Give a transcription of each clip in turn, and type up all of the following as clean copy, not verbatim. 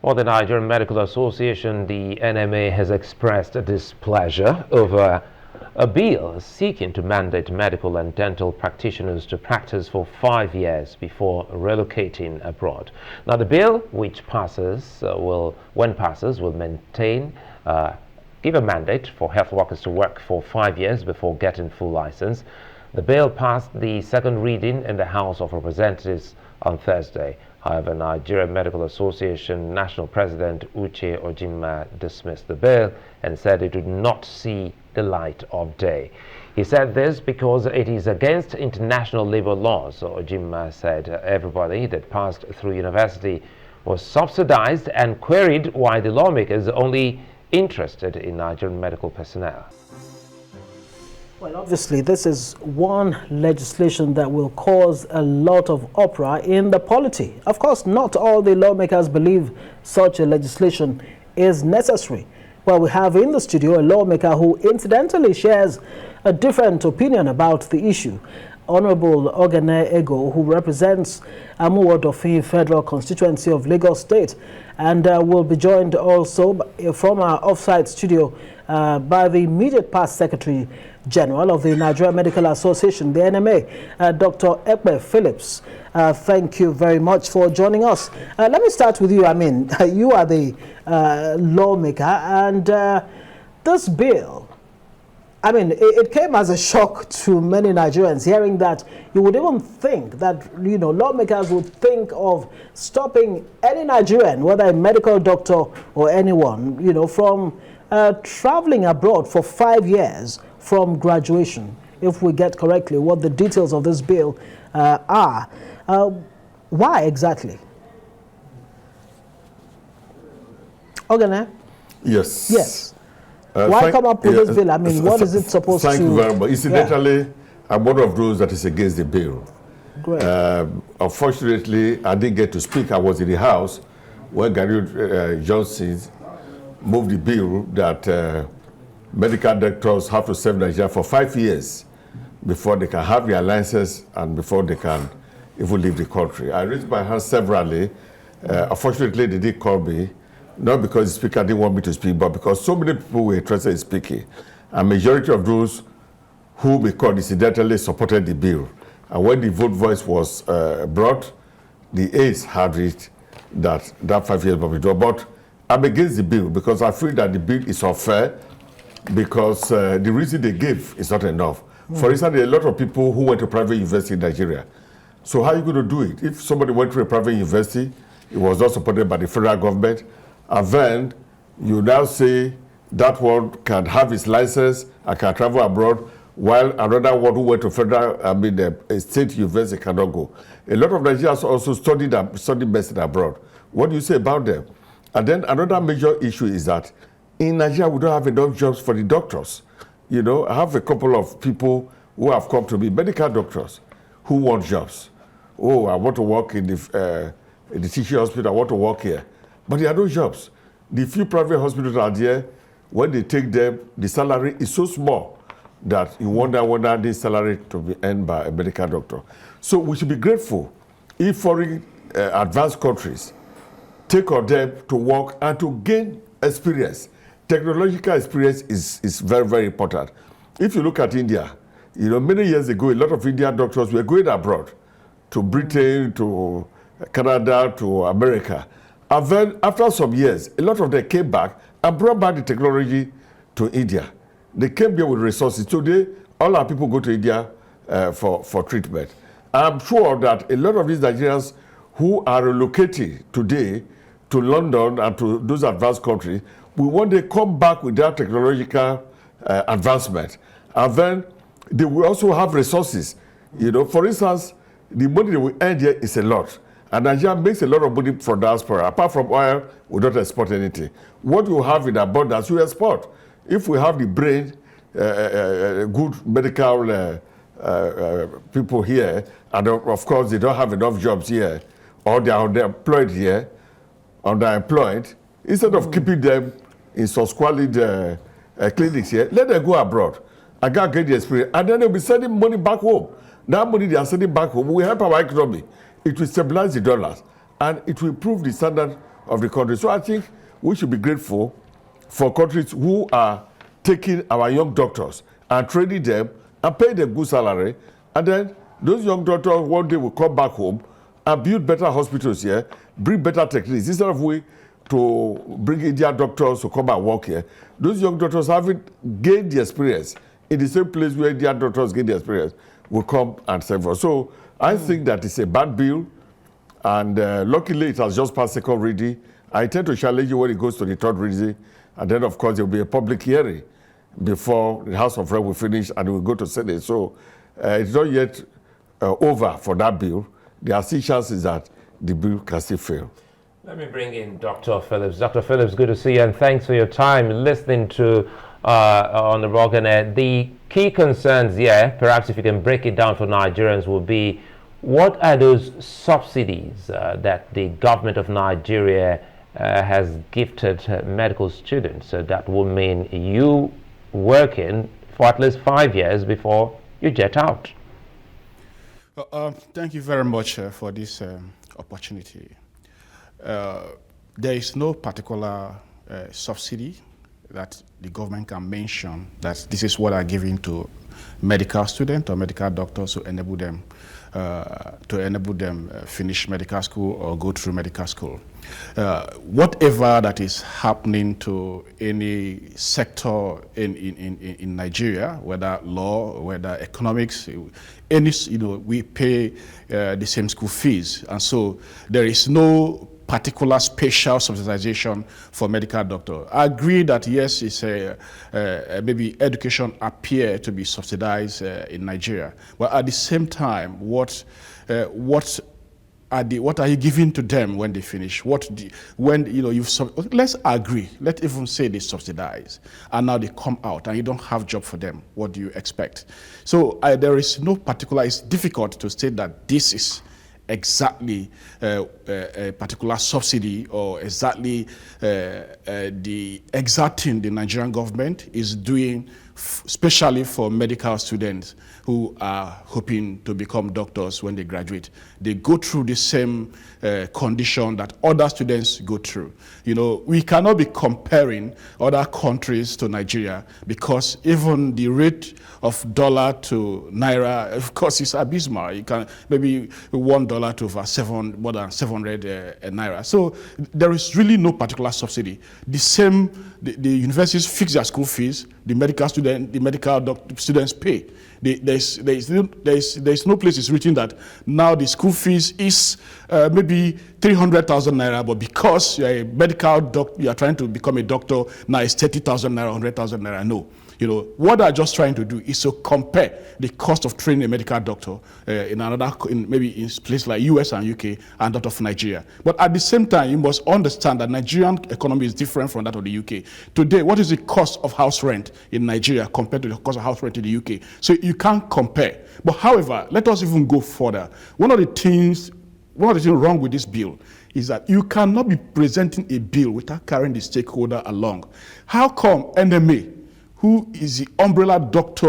Well, the Nigerian Medical Association, the NMA, has expressed displeasure over a bill seeking to mandate medical and dental practitioners to practice for 5 years before relocating abroad. Now, the bill, which passes, when passes, will give a mandate for health workers to work for 5 years before getting full license. The bill passed the second reading in the House of Representatives on Thursday. However, Nigerian Medical Association National President Uche Ojima dismissed the bill and said it would not see the light of day. He said this because it is against international labor laws. So Ojima said everybody that passed through university was subsidized and queried why the lawmakers only interested in Nigerian medical personnel. Well, obviously, this is one legislation that will cause a lot of uproar in the polity. Of course, not all the lawmakers believe such a legislation is necessary. Well, we have in the studio a lawmaker who incidentally shares a different opinion about the issue. Honorable Egoh, who represents Amuwodofin Federal Constituency of Lagos State, and will be joined also from our off-site studio by the immediate past Secretary General of the Nigerian Medical Association, the NMA, Dr. Egoh Phillips. Thank you very much for joining us. Let me start with you. I mean, you are the lawmaker, and this bill, I mean, it came as a shock to many Nigerians, hearing that you would even think that, lawmakers would think of stopping any Nigerian, whether a medical doctor or anyone, from traveling abroad for 5 years from graduation, if we get correctly what the details of this bill are. Why exactly? Ogene? Yes. Yes. Why come up with this bill? I mean, what is it supposed to... Thank you very much. Incidentally, I'm one of those that is against the bill. Great. Unfortunately, I didn't get to speak. I was in the House when Gary Johnson moved the bill that medical doctors have to serve Nigeria for 5 years before they can have their license and before they can even leave the country. I raised my hand severally. Unfortunately, they did call me, not because the speaker didn't want me to speak, but because so many people were interested in speaking. A majority of those who we called incidentally supported the bill. And when the vote voice was brought, the aides had it that 5 years will be drawn. But I'm against the bill because I feel that the bill is unfair because the reason they gave is not enough. For instance, there are a lot of people who went to private university in Nigeria. So how are you going to do it? If somebody went to a private university, it was not supported by the federal government, and then you now say that one can have his license and can travel abroad, while another one who went to a state university cannot go. A lot of Nigerians also studied medicine abroad. What do you say about them? And then another major issue is that in Nigeria, we don't have enough jobs for the doctors. I have a couple of people who have come to me, medical doctors, who want jobs. Oh, I want to work in the teaching hospital, I want to work here. But there are no jobs. The few private hospitals out there, when they take them, the salary is so small that you wonder whether this salary to be earned by a medical doctor. So we should be grateful if foreign advanced countries take on them to work and to gain experience. Technological experience is very, very important. If you look at India, many years ago, a lot of Indian doctors were going abroad to Britain, to Canada, to America. And then after some years, a lot of them came back and brought back the technology to India. They came here with resources. Today, all our people go to India for treatment. I'm sure that a lot of these Nigerians who are relocating today to London and to those advanced countries will one day come back with their technological advancement. And then they will also have resources. For instance, the money they will earn here is a lot. And Nigeria makes a lot of money from diaspora. Apart from oil, we don't export anything. What you have in abundance, you export. If we have the brain, good medical people here, and of course they don't have enough jobs here, or they are underemployed here, instead of keeping them in some squalid clinics here, let them go abroad and get the experience. And then they'll be sending money back home. That money they are sending back home will help our economy. It will stabilize the dollars, and it will improve the standard of the country. So I think we should be grateful for countries who are taking our young doctors and training them and paying them good salary. And then those young doctors one day will come back home and build better hospitals here, bring better techniques. Instead of we to bring Indian doctors to come and work here, those young doctors haven't gained the experience in the same place where Indian doctors gain the experience will come and serve us. So I think that it's a bad bill, and luckily it has just passed second reading. I intend to challenge you when it goes to the third reading, and then of course there will be a public hearing before the House of Reps will finish and it will go to Senate. So it's not yet over for that bill. There are still chances that the bill can still fail. Let me bring in Dr. Phillips. Dr. Phillips, good to see you, and thanks for your time listening to on the Roganet. The key concerns here, perhaps if you can break it down for Nigerians, will be what are those subsidies that the government of Nigeria has gifted medical students? So that will mean you working for at least 5 years before you jet out. Thank you very much for this opportunity. There is no particular subsidy that the government can mention that this is what are given to medical students or medical doctors to enable them finish medical school or go through medical school. Whatever that is happening to any sector in Nigeria, whether law, whether economics, we pay the same school fees, and so there is no particular special subsidization for medical doctor. I agree that yes, it's maybe education appear to be subsidized in Nigeria, but at the same time, what are you giving to them when they finish? Let's agree. Let's even say they subsidize, and now they come out and you don't have job for them. What do you expect? So there is no particular. It's difficult to say that this is exactly a particular subsidy or exactly the exact thing the Nigerian government is doing, especially for medical students who are hoping to become doctors when they graduate. They go through the same condition that other students go through. We cannot be comparing other countries to Nigeria because even the rate of dollar to naira, of course, is abysmal. You can maybe $1 to over more than 700 naira. So there is really no particular subsidy. The universities fix their school fees. The medical students pay. There is no place it's written that now the school fees is maybe 300,000 naira, but because you're a medical doctor, you are trying to become a doctor, now it's 30,000 naira, 100,000 naira. No. What they're just trying to do is to compare the cost of training a medical doctor maybe in places like US and UK and that of Nigeria. But at the same time, you must understand that Nigerian economy is different from that of the UK. Today, what is the cost of house rent in Nigeria compared to the cost of house rent in the UK? So you can't compare. But however, let us even go further. One of the things wrong with this bill is that you cannot be presenting a bill without carrying the stakeholder along. How come NMA, who is the umbrella body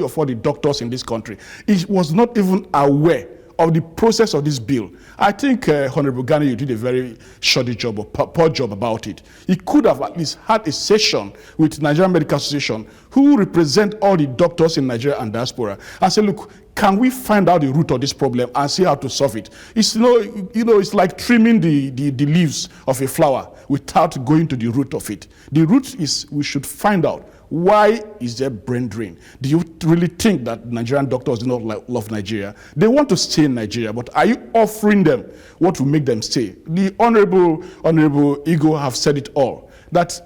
of all the doctors in this country, it was not even aware of the process of this bill? I think Honorable Ghani, you did a very shoddy job or poor job about it. He could have at least had a session with Nigerian Medical Association, who represent all the doctors in Nigeria and diaspora, and say, look, can we find out the root of this problem and see how to solve it? It's it's like trimming the leaves of a flower without going to the root of it. The root is we should find out, why is there brain drain? Do you really think that Nigerian doctors do not love Nigeria? They want to stay in Nigeria, but are you offering them what will make them stay? The Honorable Egoh have said it all, that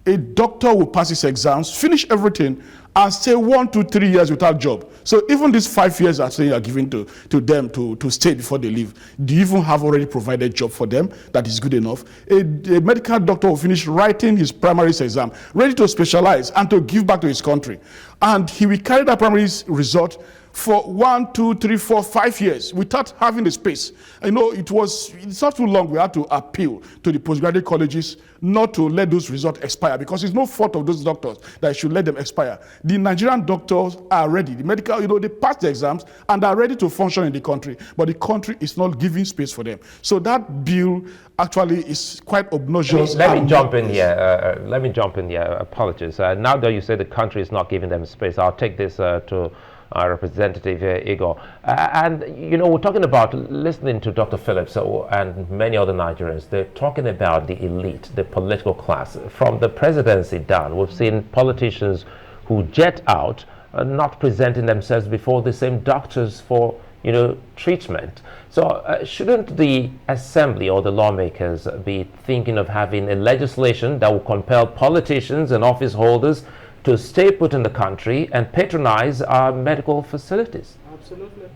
a doctor will pass his exams, finish everything, and stay 1 to 3 years without job. So even these 5 years that you are giving to them to stay before they leave, do you even have already provided job for them that is good enough? A medical doctor will finish writing his primary exam, ready to specialize and to give back to his country. And he will carry that primary result for 1, 2, 3, 4, 5 years without having the space. You know, it's not too long. We had to appeal to the postgraduate colleges not to let those results expire, because it's no fault of those doctors that should let them expire. The Nigerian doctors are ready. The medical, you know, they passed the exams and are ready to function in the country, but the country is not giving space for them. So that bill actually is quite obnoxious. Let me jump in here. Apologies. Now that you say the country is not giving them space, I'll take this to our representative Egoh. And, you know, we're talking about listening to Dr. Phillips and many other Nigerians. They're talking about the elite, the political class. From the presidency down, we've seen politicians who jet out, not presenting themselves before the same doctors for, you know, treatment. So shouldn't the assembly or the lawmakers be thinking of having a legislation that will compel politicians and office holders to stay put in the country and patronize our medical facilities? Absolutely.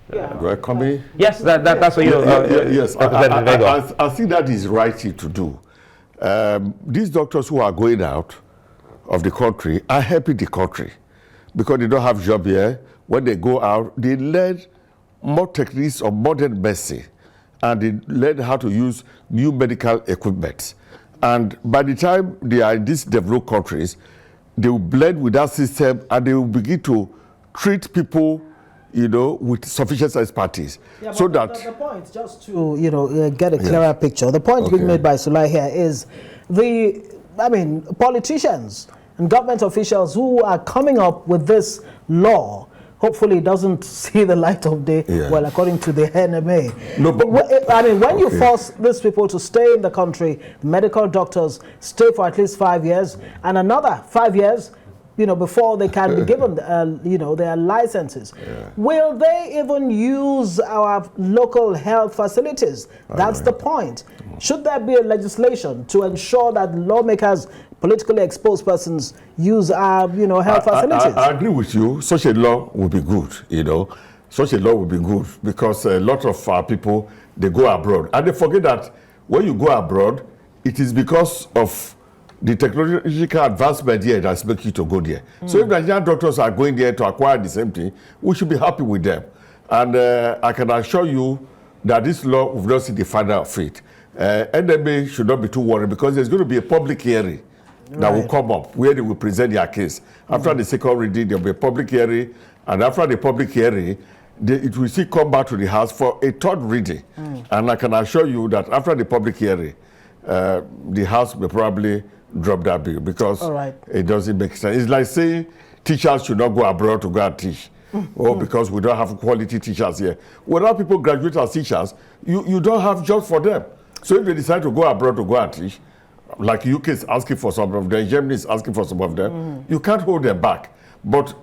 Do I come in? Yes, that's what you're yes, I think that is right thing to do. These doctors who are going out of the country are helping the country because they don't have job here. When they go out, they learn more techniques of modern medicine and they learn how to use new medical equipment. And by the time they are in these developed countries, they will blend with that system and they will begin to treat people, you know, with sufficient expertise. Yeah, so but that the point, just to, you know, get a clearer picture, the point being made by Sulai here is politicians and government officials who are coming up with this law hopefully it doesn't see the light of day, well, according to the NMA. No, but when you force these people to stay in the country, medical doctors stay for at least 5 years, and another 5 years, you know, before they can be given, you know, their licenses. Will they even use our local health facilities? That's the point. Should there be a legislation to ensure that lawmakers, politically exposed persons, use our, you know, health facilities? I agree with you. Such a law would be good, you know. Such a law would be good because a lot of our people, they go abroad. And they forget that when you go abroad, it is because of the technological advancement here that's making you to go there. So if Nigerian doctors are going there to acquire the same thing, we should be happy with them. And I can assure you that this law will not see the final of it. NMA should not be too worried because there's going to be a public hearing that will come up where they will present their case. After the second reading, there will be a public hearing, and after the public hearing, it will still come back to the House for a third reading. And I can assure you that after the public hearing, the House will probably drop that bill because it doesn't make sense. It's like saying teachers should not go abroad to go and teach. Or because we don't have quality teachers here. Without people graduate as teachers, you don't have jobs for them. So if they decide to go abroad to go and teach, like UK is asking for some of them, Germany is asking for some of them, you can't hold them back. But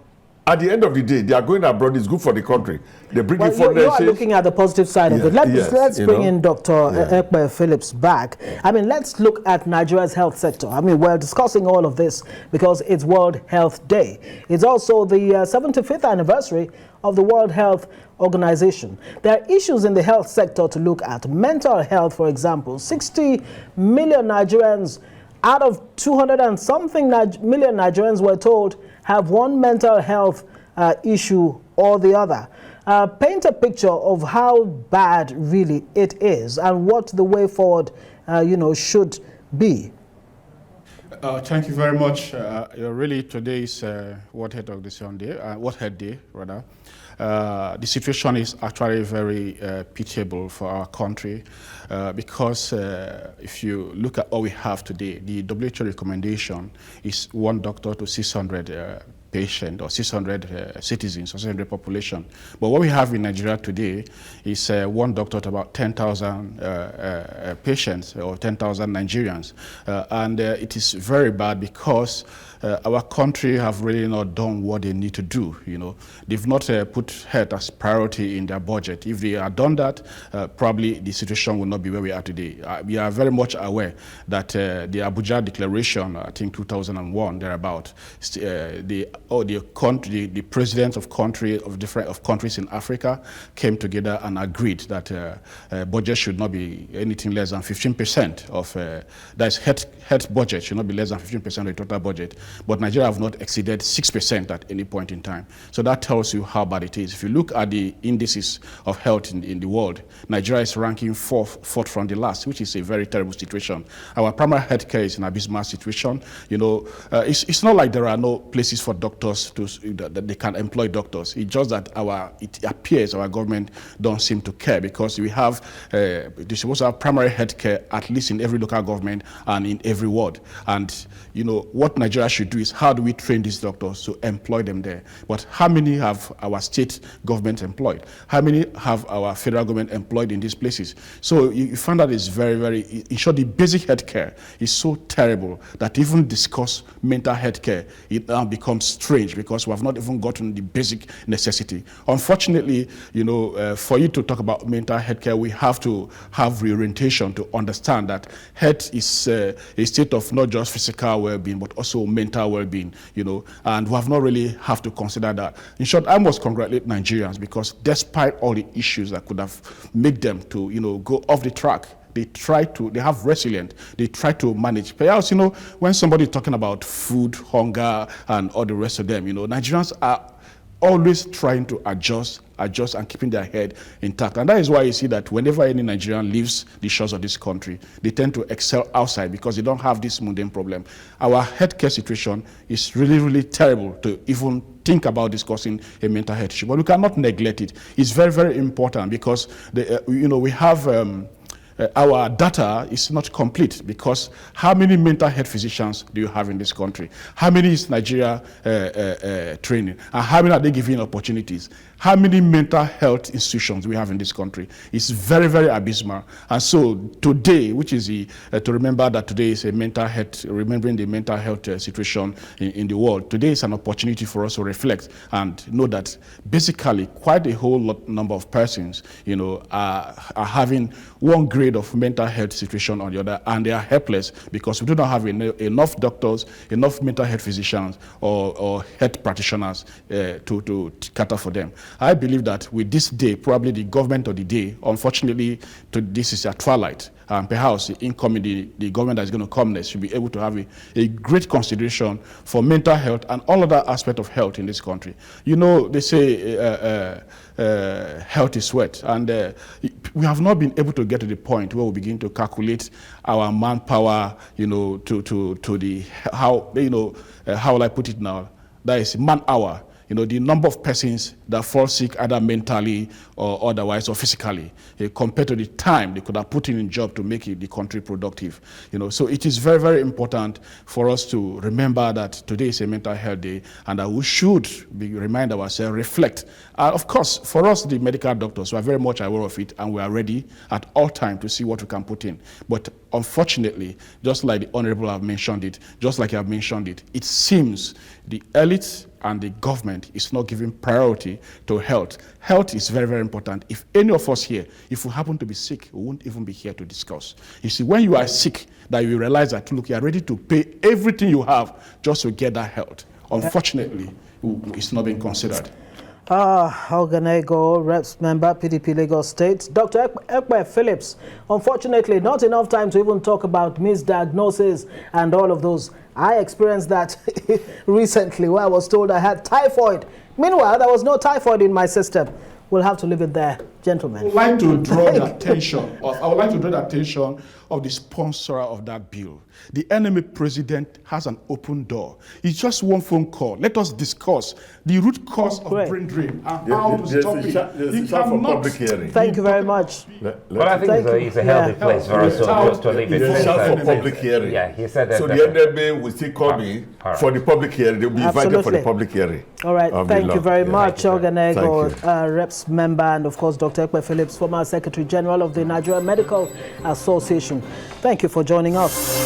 at the end of the day, they are going abroad, it's good for the country. They bring in foreign you are looking at the positive side of it. Let's bring in Dr. Egoh Phillips back. I mean, let's look at Nigeria's health sector. I mean, we're discussing all of this because it's World Health Day. It's also the 75th anniversary of the World Health Organization. There are issues in the health sector to look at. Mental health, for example, 60 million Nigerians out of 200 and something million Nigerians were told have one mental health issue or the other. Paint a picture of how bad really it is and what the way forward, you know, should be. Thank you very much. Really, today's World Health Day, rather. The situation is actually very pitiable for our country because if you look at all we have today, the WHO recommendation is 1 doctor to 600 patient or 600 citizens or 600 population. But what we have in Nigeria today is 1 doctor to about 10,000 patients or 10,000 Nigerians. And it is very bad because our country have really not done what they need to do. You know, they've not put health as priority in their budget. If they had done that, probably the situation will not be where we are today. We are very much aware that the Abuja Declaration, I think 2001, thereabout, the presidents of countries in Africa came together and agreed that budget should not be anything less than 15% of that's health budget should not be less than 15% of the total budget. but Nigeria have not exceeded 6% at any point in time. So that tells you how bad it is. If you look at the indices of health in the world, Nigeria is ranking fourth from the last, which is a very terrible situation. Our primary health care is an abysmal situation. You know, it's not like there are no places for doctors that they can employ doctors. It's just that it appears our government don't seem to care, because we have they're supposed to have primary health care at least in every local government and in every ward. And you know what Nigeria should do is, how do we train these doctors to employ them there? But how many have our state government employed? How many have our federal government employed in these places? So you find that it's very, very, in short, the basic health care is so terrible that even discuss mental health care, it now becomes strange, because we have not even gotten the basic necessity. Unfortunately, you know, for you to talk about mental health care, we have to have reorientation to understand that health is a state of not just physical well-being, but also mental well-being, you know, and we have not really have to consider that. In short, I must congratulate Nigerians, because despite all the issues that could have made them to, you know, go off the track, they have resilience, they try to manage. Perhaps, you know, when somebody is talking about food, hunger, and all the rest of them, you know, Nigerians are always trying to adjust and keeping their head intact. And that is why you see that whenever any Nigerian leaves the shores of this country, they tend to excel outside, because they don't have this mundane problem. Our healthcare situation is really, really terrible to even think about discussing a mental health issue. But we cannot neglect it. It's very, very important, because you know, we have our data is not complete, because how many mental health physicians do you have in this country? How many is Nigeria training? And how many are they giving opportunities? How many mental health institutions we have in this country? It's very, very abysmal. And so today, which is to remember that today is a mental health, remembering the mental health situation in the world, today is an opportunity for us to reflect and know that basically quite a whole number of persons, you know, are having one grade of mental health situation or the other, and they are helpless because we do not have enough doctors, enough mental health physicians or health practitioners to cater for them. I believe that with this day, probably the government of the day, unfortunately, this is a twilight. Perhaps the government that is going to come next should be able to have a great consideration for mental health and all other aspects of health in this country. You know, they say health is wealth, and we have not been able to get to the point where we begin to calculate our manpower, you know, to the, how, you know, how will I put it now? That is man hour. You know, the number of persons that fall sick either mentally or otherwise or physically, compared to the time they could have put in a job to make the country productive. You know, so it is very, very important for us to remember that today is a mental health day, and that we should remind ourselves, reflect. Of course, for us, the medical doctors, we are very much aware of it, and we are ready at all times to see what we can put in. But unfortunately, just like the Honorable have mentioned it, just like I have mentioned it, it seems the elites and the government is not giving priority to health. Health is very, very important. If any of us here, if we happen to be sick, we won't even be here to discuss. You see, when you are sick, that you realize that, look, you are ready to pay everything you have just to get that health. Unfortunately, it's not being considered. Egoh, Reps member, PDP Lagos State. Dr. Egoh Phillips, unfortunately, not enough time to even talk about misdiagnosis and all of those. I experienced that recently, where I was told I had typhoid. Meanwhile, there was no typhoid in my system. We'll have to leave it there, gentlemen. I would like to draw the attention of the sponsor of that bill. The enemy president has an open door. It's just one phone call. Let us discuss the root cause of brain drain and how to stop it. There's a for public hearing. Thank you very much. Well, I think it's a healthy place for us just to leave it. There's a for public hearing. Yeah, he said that. So the NMA will still call me for the public hearing. They'll be invited for the public hearing. All right, thank you very much, Egoh, Reps member, and of course, Dr. Egoh Phillips, former Secretary General of the Nigerian Medical Association. Thank you for joining us.